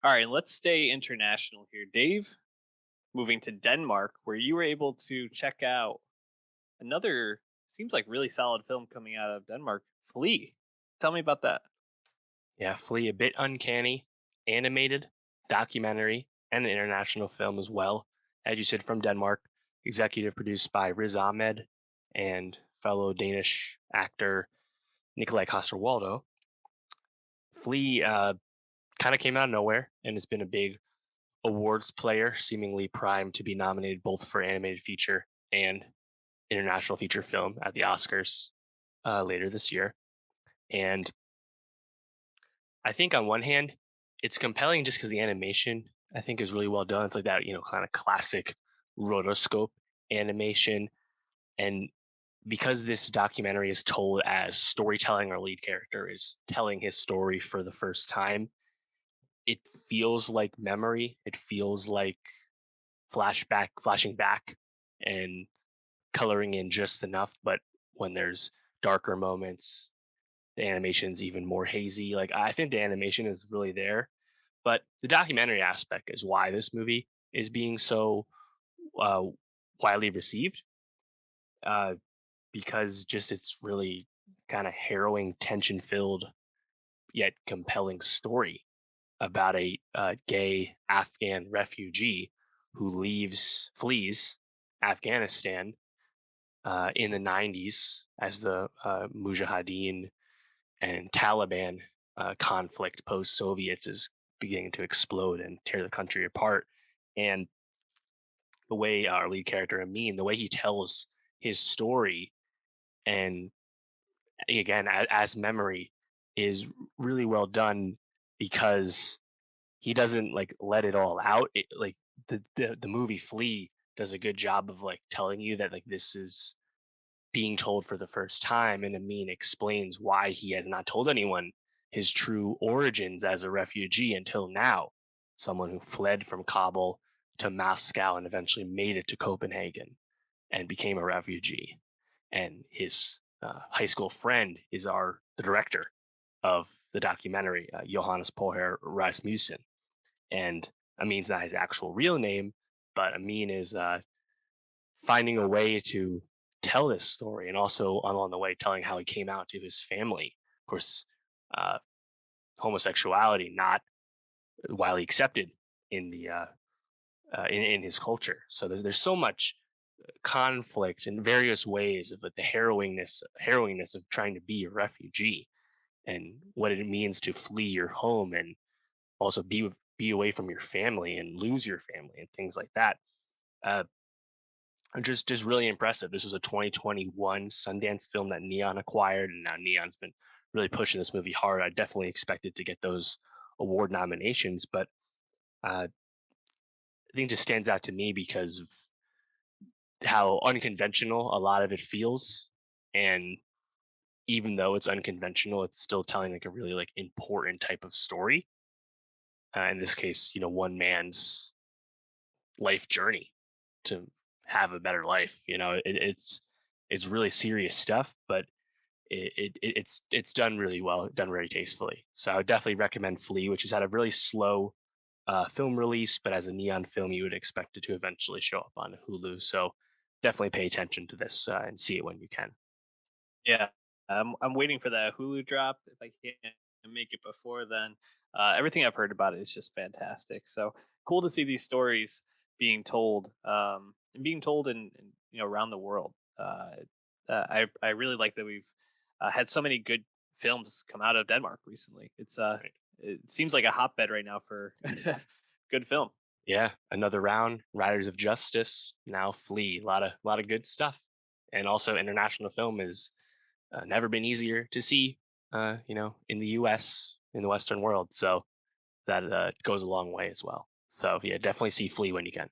All right, let's stay international here. Dave, moving to Denmark, where you were able to check out another, seems like really solid film coming out of Denmark, Flea. Tell me about that. Yeah, Flea, a bit uncanny, animated, documentary, and an international film as well. As you said, from Denmark, executive produced by Riz Ahmed and fellow Danish actor Nikolai Coster-Waldau. Flea kind of came out of nowhere and has been a big awards player, seemingly primed to be nominated both for animated feature and international feature film at the Oscars later this year. And I think on one hand, it's compelling just because the animation I think is really well done. It's like that, kind of classic rotoscope animation. And because this documentary is told as storytelling, our lead character is telling his story for the first time, it feels like memory. It feels like flashing back and coloring in just enough. But when there's darker moments, the animation's even more hazy. Like I think the animation is really there, but the documentary aspect is why this movie is being so uh, widely received. Uh, because just it's really kind of harrowing, tension filled yet compelling story about a gay Afghan refugee who flees Afghanistan in the 90s as the Mujahideen and Taliban conflict post Soviets is beginning to explode and tear the country apart. And the way our lead character Amin, the way he tells his story, and again as memory, is really well done because he doesn't like let it all out. Like the movie Flea does a good job of like telling you that like this is being told for the first time, and Amin explains why he has not told anyone his true origins as a refugee until now. Someone who fled from Kabul to Moscow and eventually made it to Copenhagen and became a refugee. And his high school friend is the director of the documentary, Johannes Poher Rasmussen. And Amin's not his actual real name, but Amin is finding a way to tell this story and also along the way telling how he came out to his family. Of course, uh, homosexuality not widely accepted in the in his culture. So there's so much conflict in various ways of like the harrowingness of trying to be a refugee and what it means to flee your home and also be away from your family and lose your family and things like that. Uh, just really impressive. This was a 2021 Sundance film that Neon acquired, and now Neon's been really pushing this movie hard. I definitely expected to get those award nominations, but I think it just stands out to me because of how unconventional a lot of it feels, and even though it's unconventional, it's still telling like a really like important type of story. In this case, one man's life journey to have a better life. It's really serious stuff, but it's done really well, done very tastefully. So I would definitely recommend Flea, which has had a really slow film release, but as a Neon film, you would expect it to eventually show up on Hulu. So definitely pay attention to this and see it when you can. Yeah, I'm waiting for that Hulu drop. If I can't make it before then, everything I've heard about it is just fantastic. So cool to see these stories being told in around the world. I really like that we've had so many good films come out of Denmark recently. Right. It seems like a hotbed right now for good film. Yeah, another round. Riders of Justice, now Flea. A lot of good stuff, and also international film has never been easier to see. In the U.S. in the Western world, so that goes a long way as well. So yeah, definitely see Flea when you can.